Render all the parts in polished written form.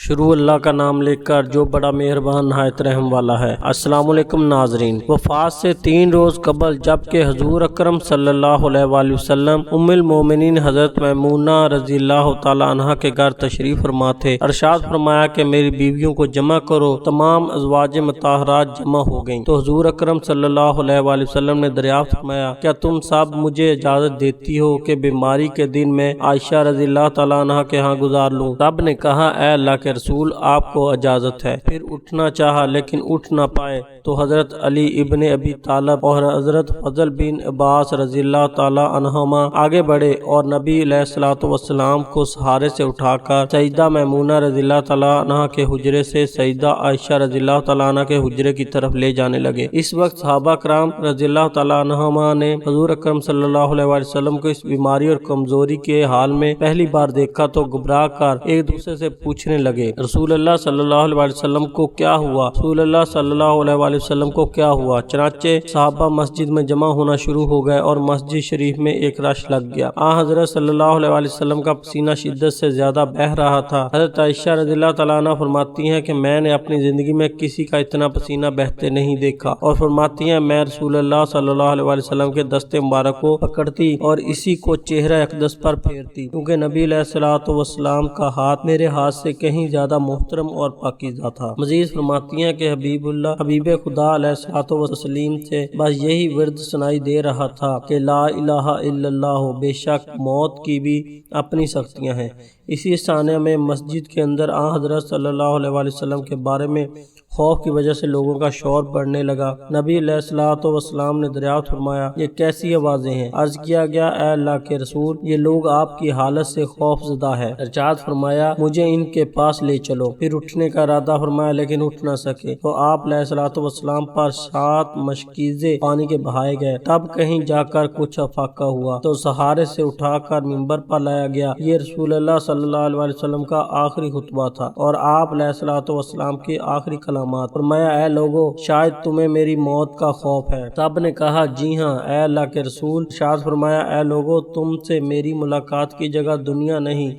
شروع اللہ کا نام لے کر جو بڑا مہربان نہایت رحم والا ہے۔ السلام علیکم ناظرین، وفات سے 3 روز قبل جبکہ حضور اکرم صلی اللہ علیہ وآلہ وسلم ام المومنین حضرت میمونہ رضی اللہ تعالی عنہا کے گھر تشریف فرما تھے، ارشاد فرمایا کہ میری بیویوں کو جمع کرو۔ تمام ازواج مطہرات جمع ہو گئیں تو حضور اکرم صلی اللہ علیہ وآلہ وسلم نے دریافت فرمایا، کیا تم سب مجھے اجازت دیتی ہو کہ بیماری کے دن میں عائشہ رضی اللہ تعالی عنہا کے ہاں گزار لوں؟ سب نے کہا اے اللہ کے رسول، آپ کو اجازت ہے۔ پھر اٹھنا چاہا لیکن اٹھ نہ پائے تو حضرت علی ابن ابی طالب اور حضرت فضل بن عباس رضی اللہ تعالی عنہما آگے بڑھے اور نبی علیہ الصلوۃ والسلام کو سہارے سے اٹھا کر سیدہ میمونہ رضی اللہ تعالی عنہا کے حجرے سے سیدہ عائشہ رضی اللہ تعالی عنہا کے حجرے کی طرف لے جانے لگے۔ اس وقت صحابہ کرام رضی اللہ تعالی عنہما نے حضور اکرم صلی اللہ علیہ وسلم کو اس بیماری اور کمزوری کے حال میں پہلی بار دیکھا تو گھبرا کر ایک دوسرے سے پوچھنے لگے، رسول اللہ صلی اللہ علیہ وسلم کو کیا ہوا؟ رسول اللہ صلی اللہ علیہ وسلم کو کیا ہوا؟ چنانچہ صحابہ مسجد میں جمع ہونا شروع ہو گئے اور مسجد شریف میں ایک رش لگ گیا۔ حضرت صلی اللہ علیہ وسلم کا پسینہ شدت سے زیادہ بہہ رہا تھا۔ حضرت عائشہ رضی اللہ تعالیٰ عنہ فرماتی ہیں کہ میں نے اپنی زندگی میں کسی کا اتنا پسینہ بہتے نہیں دیکھا، اور فرماتی ہیں میں رسول اللہ صلی اللہ علیہ وسلم کے دست مبارک کو پکڑتی اور اسی کو چہرہ اقدس پر پھیرتی، کیونکہ نبی علیہ الصلوۃ والسلام کا ہاتھ میرے ہاتھ سے کہیں زیادہ محترم اور پاکیزہ تھا۔ مزید فرماتی ہیں کہ حبیب خدا علیہ الصلوۃ والتسلیم سے بس یہی ورد سنائی دے رہا تھا کہ لا الہ الا اللہ، بے شک موت کی بھی اپنی سختیاں ہیں۔ اسی ثانیہ میں مسجد کے اندر حضرت صلی اللہ علیہ وسلم کے بارے میں خوف کی وجہ سے لوگوں کا شور بڑھنے لگا۔ نبی علیہ الصلوۃ والسلام نے دریافت فرمایا، یہ کیسی آوازیں ہیں؟ عرض کیا گیا، اے اللہ کے رسول، یہ لوگ آپ کی حالت سے خوف زدہ ہے۔ ارشاد فرمایا، مجھے ان کے پاس لے چلو۔ پھر اٹھنے کا ارادہ فرمایا لیکن اٹھ نہ سکے تو آپ علیہ الصلوۃ والسلام پر 7 مشکیزیں پانی کے بہائے گئے۔ تب کہیں جا کر کچھ افاقہ ہوا تو سہارے سے اٹھا کر منبر پر لایا گیا۔ یہ رسول اللہ صلی اللہ علیہ وسلم کا آخری خطبہ تھا اور آپ علیہ الصلوۃ والسلام کی آخری کلام فرمایا، اے لوگو، شاید تمہیں میری موت کا خوف ہے۔ سب نے کہا جی ہاں اے اللہ کے رسول۔ ارشاد فرمایا، اے لوگو، تم سے میری ملاقات کی جگہ دنیا نہیں،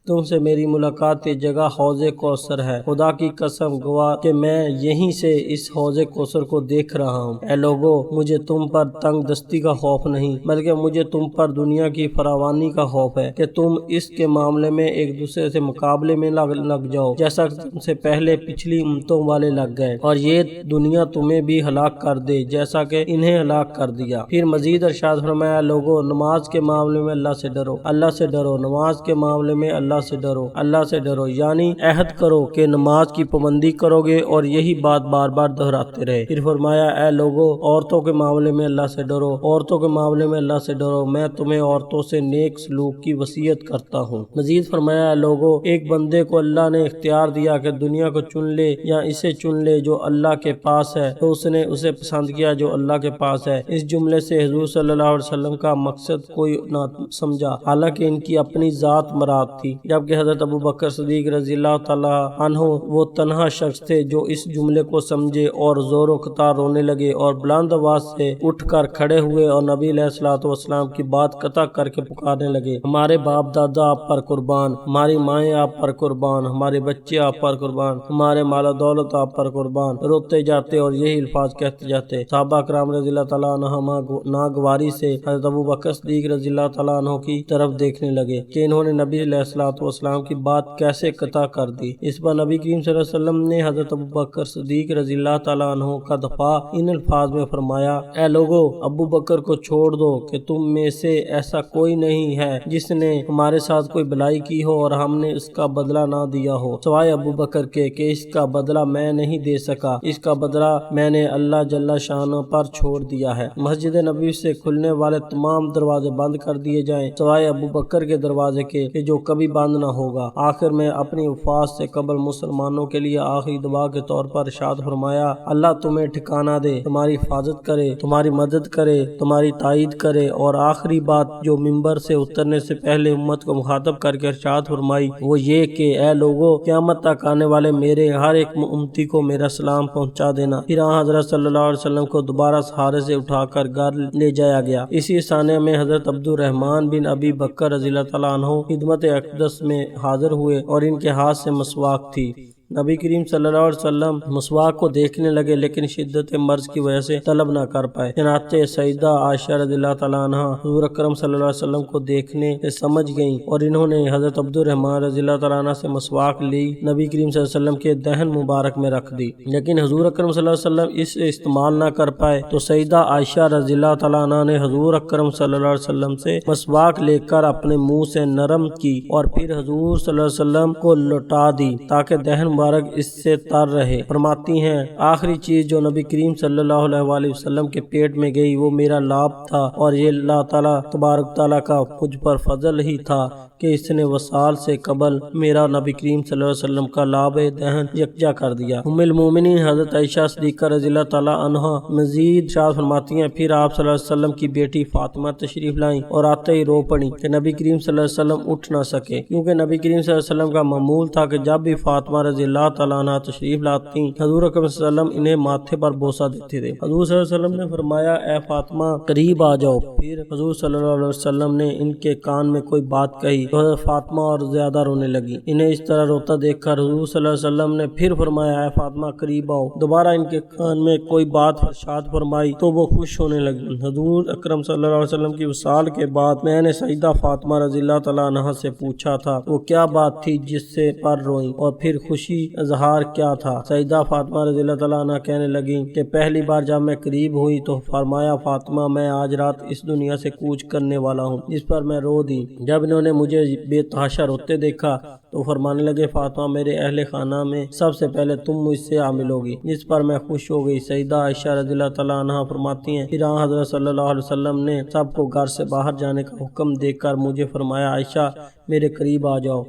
تم سے میری ملاقات کی جگہ حوض کوثر ہے۔ خدا کی قسم گواہ کہ میں یہیں سے اس حوض کوثر کو دیکھ رہا ہوں۔ اے لوگو، مجھے تم پر تنگ دستی کا خوف نہیں، بلکہ مجھے تم پر دنیا کی فراوانی کا خوف ہے کہ تم اس کے معاملے میں ایک دوسرے سے مقابلے میں لگ جاؤ، جیسا کہ تم سے پہلے پچھلی امتوں والے لگ گئے، اور یہ دنیا تمہیں بھی ہلاک کر دے جیسا کہ انہیں ہلاک کر دیا۔ پھر مزید ارشاد فرمایا، لوگو، نماز کے معاملے میں اللہ سے ڈرو، اللہ سے ڈرو، نماز کے معاملے میں اللہ سے ڈرو، اللہ سے ڈرو، یعنی عہد کرو کہ نماز کی پابندی کرو گے اور یہی بات بار بار دہراتے رہے۔ پھر فرمایا، اے لوگو، عورتوں کے معاملے میں اللہ سے ڈرو، عورتوں کے معاملے میں اللہ سے ڈرو، میں تمہیں عورتوں سے نیک سلوک کی وصیت کرتا ہوں۔ مزید فرمایا، اے لوگو، ایک بندے کو اللہ نے اختیار دیا کہ دنیا کو چن لے یا اسے چن لے جو اللہ کے پاس ہے، تو اس نے اسے پسند کیا جو اللہ کے پاس ہے۔ اس جملے سے حضور صلی اللہ علیہ وسلم کا مقصد کوئی نہ سمجھا، حالانکہ ان کی اپنی ذات مراد تھی، جبکہ حضرت ابو بکر صدیق رضی اللہ تعالیٰ عنہ وہ تنہا شخص تھے جو اس جملے کو سمجھے اور زور و قطار رونے لگے اور بلند آواز سے اٹھ کر کھڑے ہوئے اور نبی علیہ الصلوۃ والسلام کی بات قطع کر کے پکارنے لگے، ہمارے باپ دادا آپ پر قربان، ہماری مائیں آپ پر قربان، ہمارے بچے آپ پر قربان، ہمارے مال و دولت آپ پر قربان۔ روتے جاتے اور یہی الفاظ کہتے جاتے۔ صحابہ کرام رضی اللہ تعالیٰ عنہما ناگواری سے حضرت ابو بکر صدیق رضی اللہ تعالیٰ عنہ کی طرف دیکھنے لگے کہ انہوں نے نبی علیہ الصلوۃ والسلام کی بات کیسے قطع کر دی۔ اس پر نبی کریم صلی اللہ علیہ وسلم نے حضرت ابو بکر صدیق رضی اللہ تعالیٰ عنہ کا دفاع ان الفاظ میں فرمایا، اے لوگو، ابو بکر کو چھوڑ دو کہ تم میں سے ایسا کوئی نہیں ہے جس نے ہمارے ساتھ کوئی بلائی کی ہو اور ہم نے اس کا بدلہ نہ دیا ہو، سوائے ابو بکر کے کہ اس کا بدلہ میں نہیں دے سکا، اس کا بدلہ میں نے اللہ جل شانہ پر چھوڑ دیا ہے۔ مسجد نبوی سے کھلنے والے تمام دروازے بند کر دیے جائیں سوائے ابو بکر کے دروازے کے کہ جو کبھی بند نہ ہوگا۔ آخر میں اپنی وفات سے قبل مسلمانوں کے لیے آخری دعا کے طور پر ارشاد فرمایا، اللہ تمہیں ٹھکانہ دے، تمہاری حفاظت کرے، تمہاری مدد کرے، تمہاری تائید کرے۔ اور آخری بات جو منبر سے اترنے سے پہلے امت کو مخاطب کر کے ارشاد فرمائی وہ یہ کہ اے لوگو، قیامت تک آنے والے میرے ہر ایک امتی کو میرا سلام پہنچا دینا۔ پھر حضرت صلی اللہ علیہ وسلم کو دوبارہ سہارے سے اٹھا کر گھر لے جایا گیا۔ اسی ثانیہ میں حضرت عبد الرحمن بن ابی بکر رضی اللہ تعالیٰ عنہ خدمت اقدس اقدس میں حاضر ہوئے اور ان کے ہاتھ سے مسواک تھی۔ نبی کریم صلی اللہ علیہ وسلم مسواک کو دیکھنے لگے لیکن شدت مرض کی وجہ سے طلب نہ کر پائے۔ چنانچہ سیدہ عائشہ رضی اللہ تعالیٰ عنہ حضور اکرم صلی اللہ علیہ وسلم کو دیکھنے سے سمجھ گئیں اور انہوں نے حضرت عبد الرحمن رضی اللہ تعالیٰ عنہ سے مسواک لی نبی کریم صلی اللہ علیہ وسلم کے دہن مبارک میں رکھ دی، لیکن حضور اکرم صلی اللہ علیہ وسلم اس استعمال نہ کر پائے تو سیدہ عائشہ رضی اللہ تعالیٰ عنہ نے حضور اکرم صلی اللہ علیہ وسلم سے مسواک لے کر اپنے منہ سے نرم کی اور پھر حضور صلی اللہ علیہ وسلم کو لوٹا دی تاکہ دہن مبارک اس سے تر رہے۔ فرماتی ہیں آخری چیز جو نبی کریم صلی اللہ علیہ وسلم کے پیٹ میں گئی وہ میرا لاب تھا، اور یہ اللہ تعالیٰ تبارک تعالیٰ کا مجھ پر فضل ہی تھا کہ اس نے وصال سے قبل میرا نبی کریم صلی اللہ علیہ وسلم کا لاب دہن یکجا کر دیا۔ ام المومنین حضرت عائشہ صدیقہ رضی اللہ تعالیٰ عنہ مزید ارشاد فرماتی ہیں پھر آپ صلی اللہ علیہ وسلم کی بیٹی فاطمہ تشریف لائیں اور آتے ہی رو پڑی کہ نبی کریم صلی اللہ علیہ وسلم اٹھ نہ سکے، کیونکہ نبی کریم صلی اللہ علیہ وسلم کا معمول تھا کہ جب بھی فاطمہ رضی اللہ تعالیٰ عنہ تشریف لاتی حضور اکرم صلی اللہ علیہ وسلم انہیں ماتھے پر بوسہ دیتے تھے۔ حضور صلی اللہ علیہ وسلم نے فرمایا اے فاطمہ قریب آ جاؤ۔ پھر حضور صلی اللہ علیہ وسلم نے ان کے کان میں کوئی بات کہی تو حضرت فاطمہ اور زیادہ رونے لگی۔ انہیں اس طرح روتا دیکھ کر حضور صلی اللہ علیہ وسلم نے پھر فرمایا اے فاطمہ قریب آؤ۔ دوبارہ ان کے کان میں کوئی بات ارشاد فرمائی تو وہ خوش ہونے لگی۔ حضور اکرم صلی اللہ علیہ وسلم کی وصال کے بعد میں نے سیدہ فاطمہ رضی اللہ تعالیٰ عنہ سے پوچھا تھا وہ کیا بات تھی جس سے پر روئیں اور پھر خوشی اظہار کیا تھا؟ سیدہ فاطمہ رضی اللہ تعالیٰ عنہ کہنے لگیں کہ پہلی بار جب میں قریب ہوئی تو فرمایا فاطمہ میں آج رات اس دنیا سے کوچ کرنے والا ہوں، جس پر میں رو دی۔ جب انہوں نے مجھے بے تحاشا روتے دیکھا تو فرمانے لگے فاطمہ میرے اہل خانہ میں سب سے پہلے تم مجھ سے عامل ہوگی، جس پر میں خوش ہو گئی۔ سیدہ عائشہ رضی اللہ تعالیٰ عنہ فرماتی ہیں پھر حضرت صلی اللہ علیہ وسلم نے سب کو گھر سے باہر جانے کا حکم دے کر مجھے فرمایا عائشہ میرے قریب آ جاؤ۔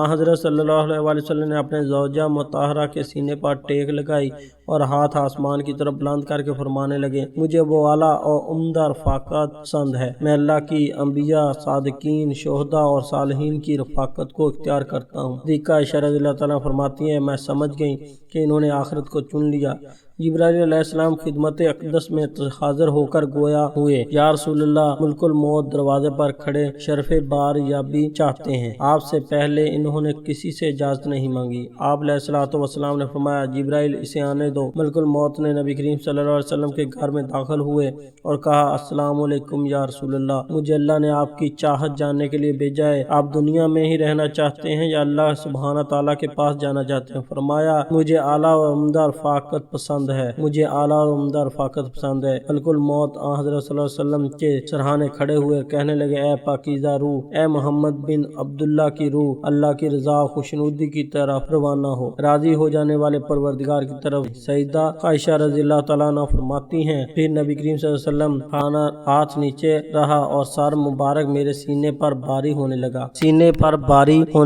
حضرت صلی اللہ علیہ وسلم نے اپنے زوجہ مطہرہ کے سینے پر ٹیک لگائی اور ہاتھ آسمان کی طرف بلند کر کے فرمانے لگے مجھے وہ اعلیٰ اور عمدہ رفاقت پسند ہے، میں اللہ کی انبیاء، صادقین، شہداء اور صالحین کی رفاقت کو اختیار کرتا ہوں۔ صدیقہ عائشہ رضی اللہ تعالیٰ فرماتی ہیں میں سمجھ گئی کہ انہوں نے آخرت کو چن لیا۔ جبرائیل علیہ السلام خدمت اقدس میں حاضر ہو کر گویا ہوئے یا رسول اللہ ملک الموت دروازے پر کھڑے شرف بار یابی چاہتے ہیں، آپ سے پہلے انہوں نے کسی سے اجازت نہیں مانگی۔ آپ علیہ الصلوۃ والسلام نے فرمایا جبرائیل اسے آنے دو۔ ملک الموت نے نبی کریم صلی اللہ علیہ وسلم کے گھر میں داخل ہوئے اور کہا السلام علیکم یا رسول اللہ، مجھے اللہ نے آپ کی چاہت جاننے کے لیے بھیجا ہے، آپ دنیا میں ہی رہنا چاہتے ہیں یا اللہ سبحانہ تعالیٰ کے پاس جانا چاہتے ہیں؟ فرمایا مجھے اعلیٰ اور عمدہ رفاقت پسند ہے، مجھے اعلیٰ اور عمدہ رفاقت پسند ہے۔ ملک الموت حضرت صلی اللہ علیہ وسلم کے سرہانے کھڑے ہوئے کہنے لگے اے پاکیزہ روح، اے محمد بن عبداللہ کی روح، اللہ کی رضا و خوشنودی کی طرف روانہ ہو، راضی ہو جانے والے پروردگار کی طرف۔ سیدہ عائشہ رضی اللہ تعالیٰ عنہ فرماتی ہیں پھر نبی کریم صلی اللہ علیہ وسلم کھانا ہاتھ نیچے رہا اور سر مبارک میرے سینے پر باری ہونے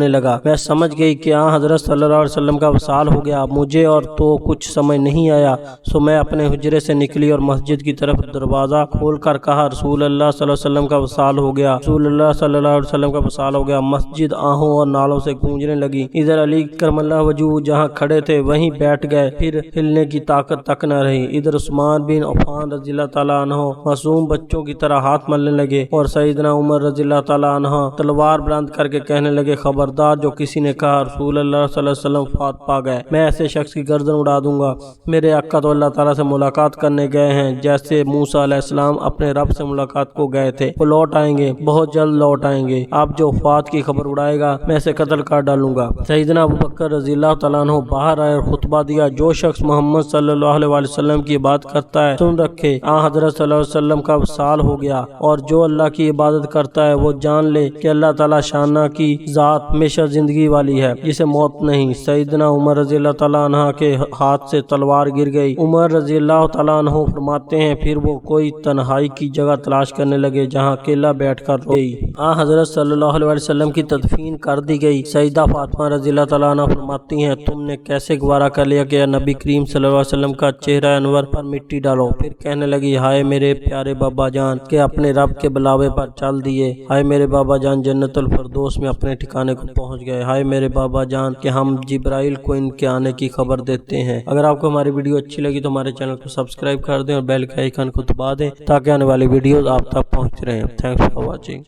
لگا، میں سمجھ گئی کہ حضرت صلی اللہ علیہ وسلم کا وصال ہو گیا۔ مجھے اور تو کچھ سمجھ نہیں آیا، سو میں اپنے حجرے سے نکلی اور مسجد کی طرف دروازہ کھول کر کہا رسول اللہ صلی اللہ علیہ وسلم کا وصال ہو گیا، رسول اللہ صلی اللہ علیہ وسلم کا وصال ہو گیا۔ مسجد آہوں اور نالوں سے گونجنے لگی۔ ادھر علی کرم اللہ وجہہ جہاں کھڑے تھے وہیں بیٹھ گئے، پھر ہلنے کی طاقت تک نہ رہی۔ ادھر عثمان بن عفان رضی اللہ تعالیٰ عنہ معصوم بچوں کی طرح ہاتھ ملنے لگے اور سیدنا عمر رضی اللہ تعالیٰ عنہ تلوار بلند کر کے کہنے لگے خبردار جو کسی نے کہا رسول اللہ صلی اللہ علیہ وسلم فات پا گئے، میں ایسے شخص کی گردن اڑا دوں گا۔ میرے آقا تو اللہ تعالیٰ سے ملاقات کرنے گئے ہیں جیسے موسیٰ علیہ السلام اپنے رب سے ملاقات کو گئے تھے، وہ لوٹ آئیں گے، بہت جلد لوٹ آئیں گے، آپ جو وفات کی خبر اڑائے گا میں اسے قتل کر ڈالوں گا۔ سیدنا ابوبکر رضی اللہ تعالیٰ عنہ باہر آئے اور خطبہ دیا جو شخص محمد صلی اللہ علیہ وسلم کی عبادت کرتا ہے سن رکھے حضرت صلی اللہ علیہ وسلم کا وصال ہو گیا، اور جو اللہ کی عبادت کرتا ہے وہ جان لے کہ اللہ تعالیٰ شانہ کی ذات ہمیشہ زندگی والی ہے جسے موت نہیں۔ سیدنا عمر رضی اللہ تعالیٰ عنہ کے ہاتھ سے تلوار گر گئی۔ عمر رضی اللہ تعالیٰ عنہ فرماتے ہیں پھر وہ کوئی تنہائی کی جگہ تلاش کرنے لگے جہاں اکیلا بیٹھ کر روئی۔ حضرت صلی اللہ علیہ وسلم کی تدفین کر دی گئی۔ سیدہ فاطمہ رضی اللہ تعالیٰ عنہ فرماتی ہیں تم نے کیسے گوارا کر لیا کہ نبی کریم صلی اللہ علیہ وسلم کا چہرہ انور پر مٹی ڈالو؟ پھر کہنے لگی ہائے میرے پیارے بابا جان کہ اپنے رب کے بلاوے پر چل دیے، ہائے میرے بابا جان جنت الفردوس میں اپنے ٹھکانے کو پہنچ گئے، ہائے میرے بابا جان کہ ہم جبرائیل کو ان کے آنے کی خبر دیتے ہیں۔ اگر آپ کو ہماری ویڈیو اچھی لگی تو ہمارے چینل کو سبسکرائب کر دیں اور بیل کے آئیکن کو دبا دیں تاکہ آنے والی ویڈیوز آپ تک پہنچ رہیں۔ Thanks for watching.